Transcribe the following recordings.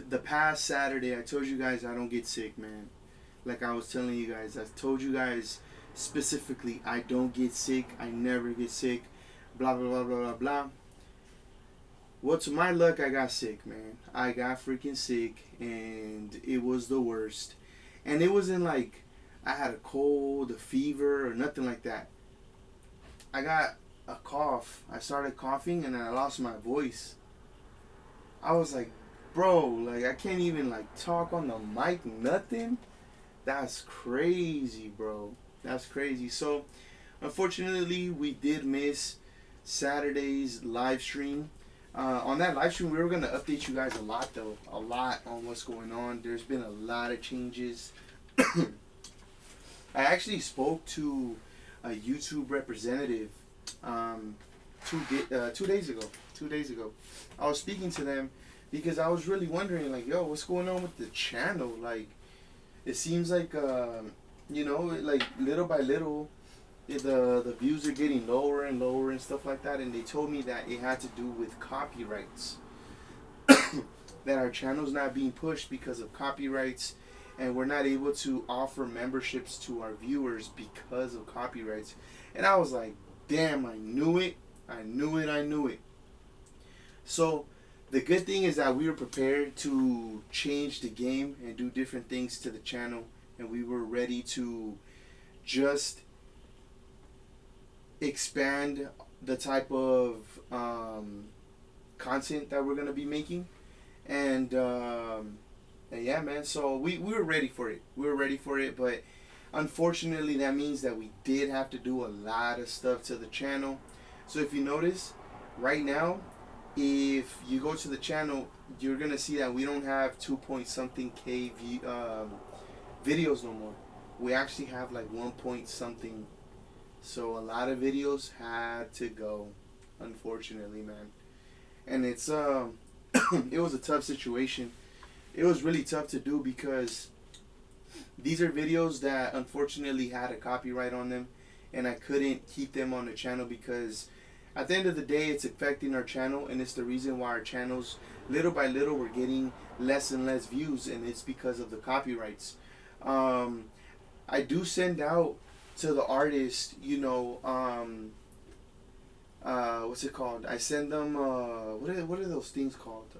the past Saturday, I told you guys I don't get sick, man. Like I was telling you guys, I told you guys specifically, I don't get sick. I never get sick. Blah blah blah blah blah blah. Well, to my luck, I got sick, man. I got freaking sick, and it was the worst. And it wasn't like I had a cold, a fever, or nothing like that. I got a cough. I started coughing, and I lost my voice. I was like, bro, like I can't even like talk on the mic, nothing. That's crazy, bro. That's crazy. So, unfortunately, we did miss Saturday's live stream. On that live stream, we were gonna update you guys a lot, though, a lot on what's going on. There's been a lot of changes. I actually spoke to a YouTube representative um, 2 days ago. 2 days ago, I was speaking to them because I was really wondering, like, yo, what's going on with the channel? Like, it seems like, like little by little, the views are getting lower and lower and stuff like that. And they told me that it had to do with copyrights. That our channel's not being pushed because of copyrights, and we're not able to offer memberships to our viewers because of copyrights. And I was like, damn, I knew it. I knew it. I knew it. So the good thing is that we were prepared to change the game and do different things to the channel, and we were ready to just expand the type of content that we're going to be making. And yeah, man, so we were ready for it. We were ready for it, but unfortunately that means that we did have to do a lot of stuff to the channel. So if you notice, right now, if you go to the channel, you're gonna see that we don't have 2 point something K videos no more. We actually have like 1 point something. So a lot of videos had to go, unfortunately, man. And it's it was a tough situation. It was really tough to do because these are videos that unfortunately had a copyright on them, and I couldn't keep them on the channel because at the end of the day, it's affecting our channel, and it's the reason why our channels, little by little, we're getting less and less views, and it's because of the copyrights. I do send out to the artist, what's it called? I send them, what are those things called?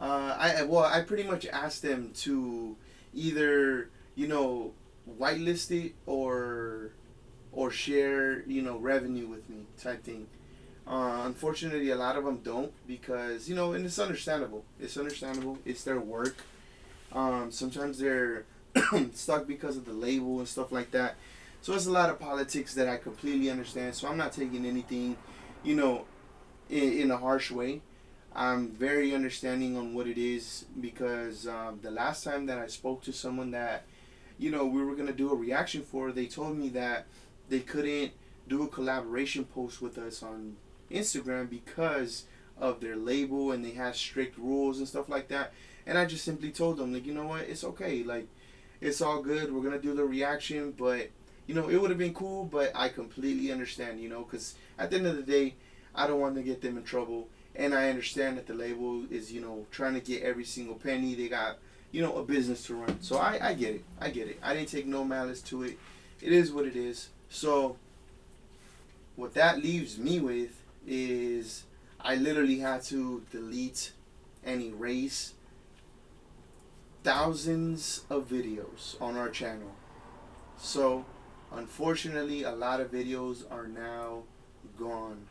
I pretty much ask them to either, whitelist it or share, revenue with me type thing. Unfortunately, a lot of them don't because, and it's understandable. It's understandable. It's their work. Sometimes they're stuck because of the label and stuff like that. So it's a lot of politics that I completely understand. So I'm not taking anything, in a harsh way. I'm very understanding on what it is because the last time that I spoke to someone that, we were going to do a reaction for, they told me that they couldn't do a collaboration post with us on Instagram because of their label, and they had strict rules and stuff like that. And I just simply told them, like, you know what, it's okay. Like, it's all good. We're going to do the reaction, but, it would have been cool, but I completely understand, because at the end of the day, I don't want to get them in trouble. And I understand that the label is, trying to get every single penny. They got, a business to run. So I get it. I get it. I didn't take no malice to it. It is what it is. So what that leaves me with is I literally had to delete and erase thousands of videos on our channel. So unfortunately, a lot of videos are now gone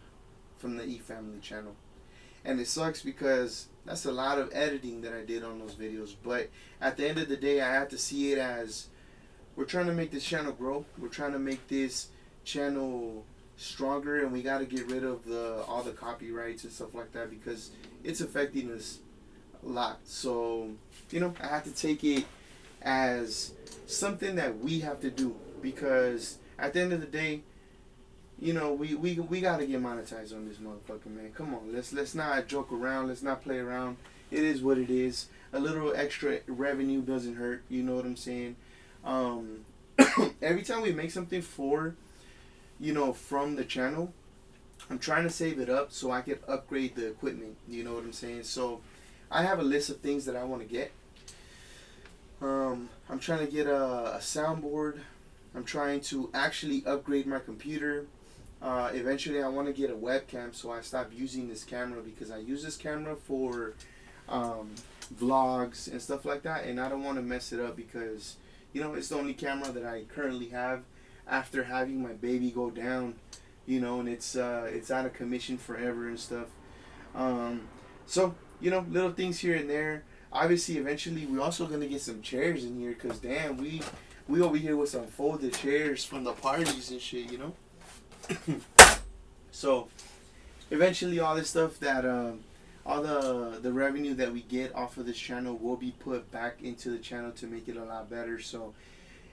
from the eFamily channel. And it sucks because that's a lot of editing that I did on those videos. But at the end of the day, I have to see it as we're trying to make this channel grow. We're trying to make this channel stronger, and we got to get rid of all the copyrights and stuff like that because it's affecting us a lot. So, I have to take it as something that we have to do because at the end of the day, we gotta get monetized on this motherfucker, man. Come on, let's not joke around. Let's not play around. It is what it is. A little extra revenue doesn't hurt. You know what I'm saying? Every time we make something for, from the channel, I'm trying to save it up so I could upgrade the equipment. You know what I'm saying? So I have a list of things that I want to get. I'm trying to get a soundboard. I'm trying to actually upgrade my computer. Eventually, I want to get a webcam, so I stop using this camera because I use this camera for um, vlogs and stuff like that, and I don't want to mess it up because it's the only camera that I currently have after having my baby go down, and it's out of commission forever and stuff. Um, so little things here and there. Obviously, eventually, we're also gonna get some chairs in here because damn, we over here with some folded chairs from the parties and shit. So eventually, all this stuff that all the revenue that we get off of this channel will be put back into the channel to make it a lot better. So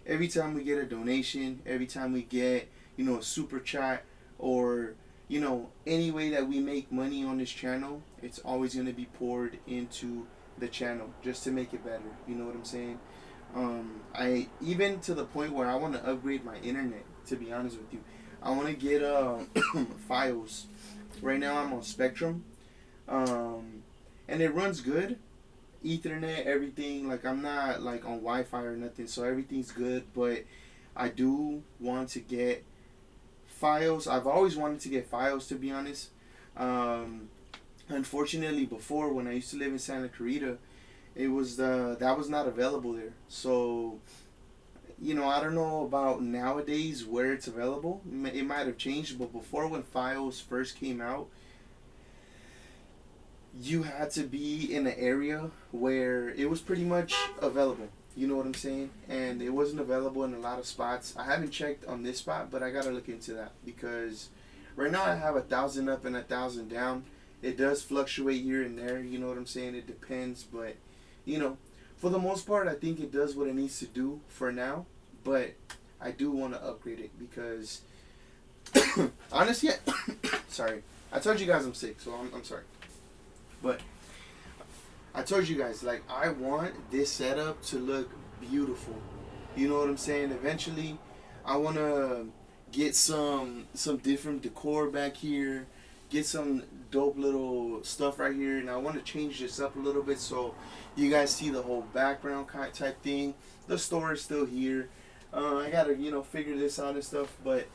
every time we get a donation, every time we get a super chat, or any way that we make money on this channel, it's always going to be poured into the channel just to make it better. You know what I'm saying? I even to the point where I want to upgrade my internet, to be honest with you. I want to get Fios. Right now I'm on Spectrum, and it runs good. Ethernet, everything. Like, I'm not like on Wi-Fi or nothing, so everything's good. But I do want to get Fios. I've always wanted to get Fios, to be honest. Unfortunately, before, when I used to live in Santa Clarita, that was not available there. So I don't know about nowadays where it's available. It might have changed, but before, when Fios first came out, you had to be in an area where it was pretty much available. You know what I'm saying? And it wasn't available in a lot of spots. I haven't checked on this spot, but I gotta look into that because right now I have 1,000 up and 1,000 down. It does fluctuate here and there. You know what I'm saying? It depends, but for the most part, I think it does what it needs to do for now. But I do want to upgrade it because honestly, sorry, I told you guys I'm sick, so I'm sorry. But I told you guys, like, I want this setup to look beautiful. You know what I'm saying? Eventually, I want to get some different decor back here, get some dope little stuff right here, and I want to change this up a little bit so you guys see the whole background kind type thing. The store is still here. I gotta figure this out and stuff, but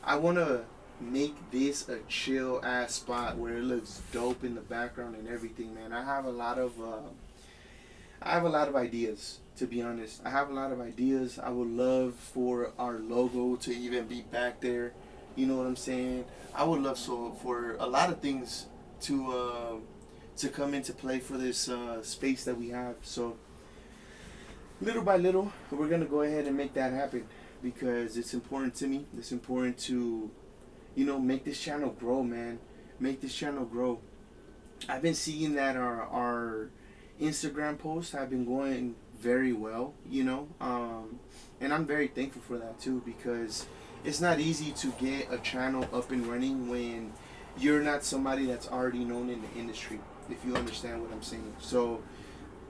I want to make this a chill ass spot where it looks dope in the background and everything, man. I have a lot of ideas, to be honest. I have a lot of ideas. I would love for our logo to even be back there. You know what I'm saying? I would love for a lot of things to come into play for this space that we have. So little by little, we're gonna go ahead and make that happen because it's important to me. It's important to make this channel grow, man. Make this channel grow. I've been seeing that our Instagram posts have been going very well, and I'm very thankful for that too because it's not easy to get a channel up and running when you're not somebody that's already known in the industry, if you understand what I'm saying. So,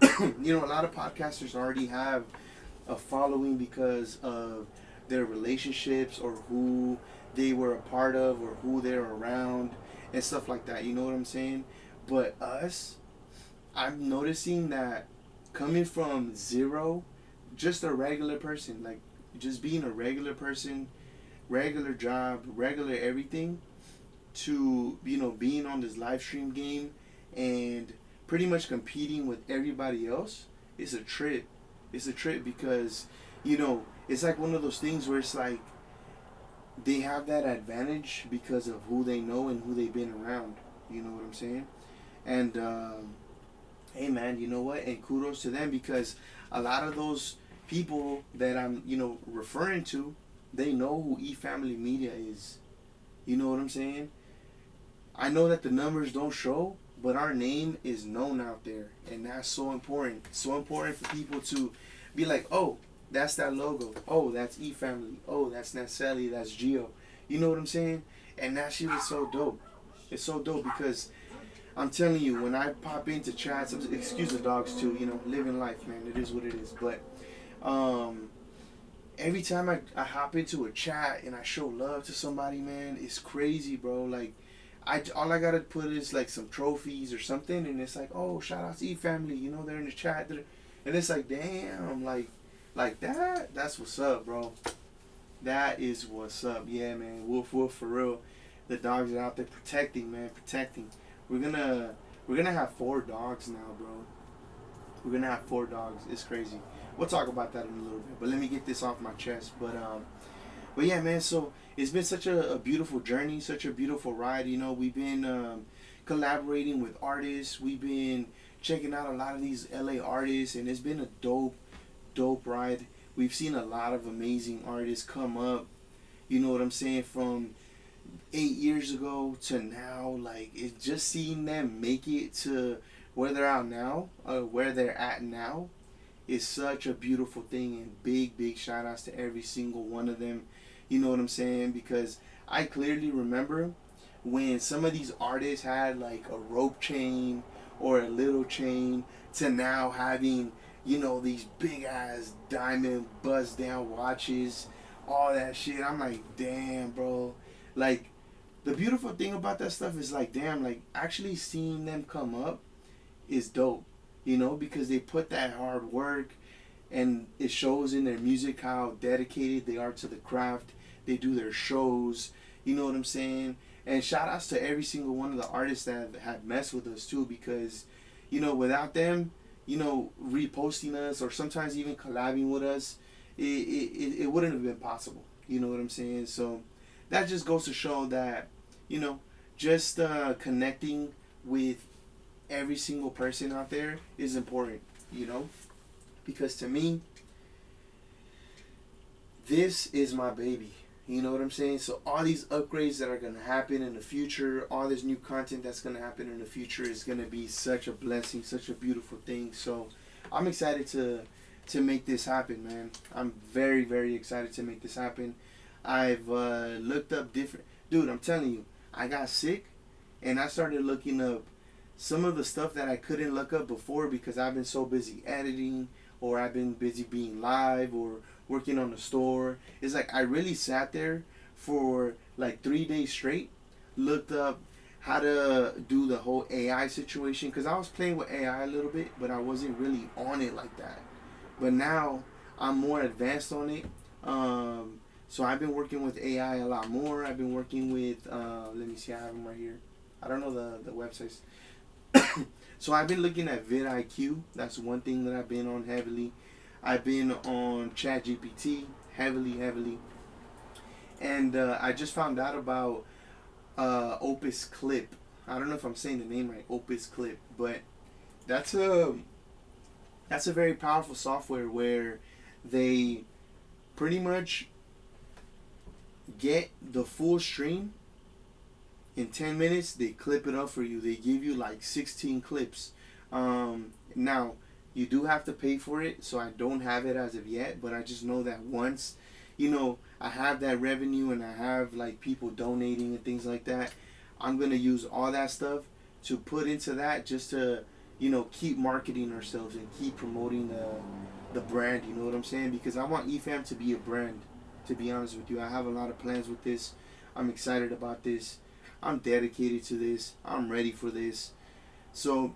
a lot of podcasters already have a following because of their relationships or who they were a part of or who they're around and stuff like that. You know what I'm saying? But us, I'm noticing that coming from zero, just a regular person, like just being a regular person, regular job, regular everything, to being on this live stream game and pretty much competing with everybody else, it's a trip. It's a trip because it's like one of those things where it's like they have that advantage because of who they know and who they've been around. You know what I'm saying? And hey, man, you know what? And kudos to them because a lot of those people that I'm referring to, they know who eFamily Media is. You know what I'm saying? I know that the numbers don't show, but our name is known out there, and that's so important. So important for people to be like, oh, that's that logo. Oh, that's eFamily. Oh, that's Nanselly. That's Gio. You know what I'm saying? And that shit is so dope. It's so dope because I'm telling you, when I pop into chats, excuse the dogs too, living life, man. It is what it is. But every time I hop into a chat and I show love to somebody, man, it's crazy, bro. Like, all I gotta put is like some trophies or something, and it's like, oh, shout out to eFamily, they're in the chat, and it's like, damn, like that. That's what's up, bro. That is what's up. Yeah, man. Woof woof for real. The dogs are out there protecting, man, protecting. We're gonna have 4 dogs now, bro. We're gonna have 4 dogs. It's crazy. We'll talk about that in a little bit. But let me get this off my chest. But yeah, man. So it's been such a beautiful journey, such a beautiful ride. We've been collaborating with artists. We've been checking out a lot of these LA artists, and it's been a dope ride. We've seen a lot of amazing artists come up. You know what I'm saying? From 8 years ago to now, like it's just seeing them make it to where they're at now, where they're at now, is such a beautiful thing. And big shout outs to every single one of them. You know what I'm saying? Because I clearly remember when some of these artists had like a rope chain or a little chain to now having, these big ass diamond buzz down watches, all that shit. I'm like, damn, bro. Like, the beautiful thing about that stuff is like, damn, like actually seeing them come up is dope, because they put that hard work, and it shows in their music how dedicated they are to the craft. They do their shows, you know what I'm saying? And shout outs to every single one of the artists that have messed with us too, because, without them, reposting us or sometimes even collabing with us, it wouldn't have been possible. You know what I'm saying? So that just goes to show that, just connecting with every single person out there is important, because to me, this is my baby. You know what I'm saying? So all these upgrades that are going to happen in the future, all this new content that's going to happen in the future is going to be such a blessing, such a beautiful thing. So I'm excited to make this happen, man. I'm very excited to make this happen. I've looked up different... Dude, I'm telling you, I got sick and I started looking up some of the stuff that I couldn't look up before because I've been so busy editing, or I've been busy being live or working on the store. It's like I really sat there for like 3 days straight, looked up how to do the whole AI situation, because I was playing with AI a little bit, but I wasn't really on it like that. But now I'm more advanced on it. So I've been working with AI a lot more. I've been working with, let me see, I have them right here. I don't know the websites. So I've been looking at vidIQ. That's one thing that I've been on heavily. I've been on ChatGPT heavily. And I just found out about Opus Clip. I don't know if I'm saying the name right, Opus Clip, but that's a very powerful software where they pretty much get the full stream in 10 minutes. They clip it up for you. They give you like 16 clips. Now you do have to pay for it, so I don't have it as of yet, but I just know that once I have that revenue and I have like people donating and things like that, I'm gonna use all that stuff to put into that, just to keep marketing ourselves and keep promoting the brand. You know what I'm saying? Because I want eFam to be a brand, to be honest with you. I have a lot of plans with this. I'm excited about this. I'm dedicated to this. I'm ready for this. So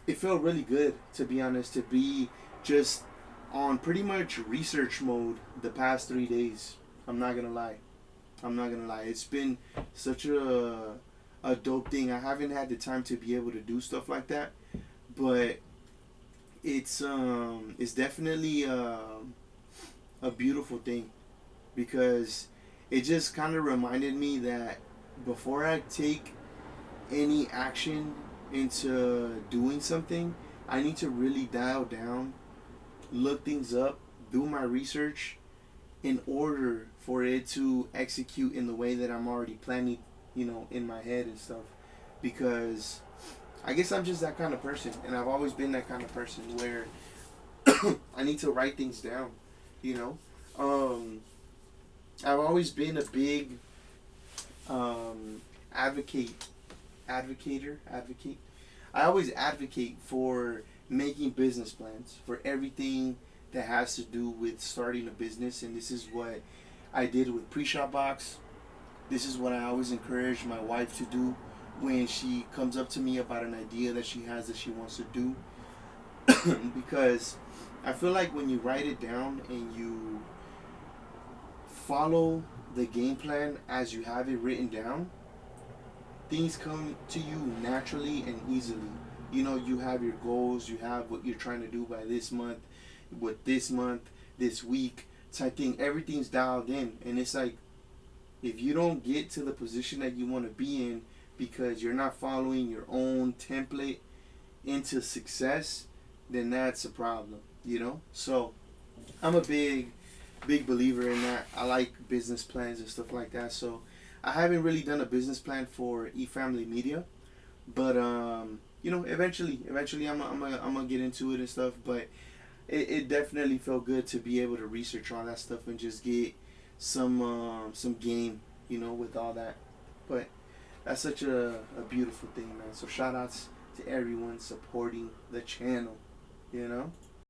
it felt really good, to be honest, to be just on pretty much research mode the past 3 days. I'm not gonna lie. It's been such a dope thing. I haven't had the time to be able to do stuff like that, but it's definitely a beautiful thing, because it just kind of reminded me that before I take any action into doing something, I need to really dial down, look things up, do my research in order for it to execute in the way that I'm already planning, in my head and stuff. Because I guess I'm just that kind of person, and I've always been that kind of person where I need to write things down, I've always been a big advocate. I always advocate for making business plans for everything that has to do with starting a business, and this is what I did with Pre-Shop Box. This is what I always encourage my wife to do when she comes up to me about an idea that she has that she wants to do. Because I feel like when you write it down and you follow the game plan as you have it written down, things come to you naturally and easily. You know, you have your goals, you have what you're trying to do by this month, this week type thing. Everything's dialed in, and it's like if you don't get to the position that you want to be in because you're not following your own template into success, then that's a problem. You know, so I'm a big believer in that. I like business plans and stuff like that. So I haven't really done a business plan for eFamily Media, but you know, eventually, I'm gonna get into it and stuff. But it definitely felt good to be able to research all that stuff and just get some game, you know, with all that. But that's such a beautiful thing, man. So shout outs to everyone supporting the channel, you know.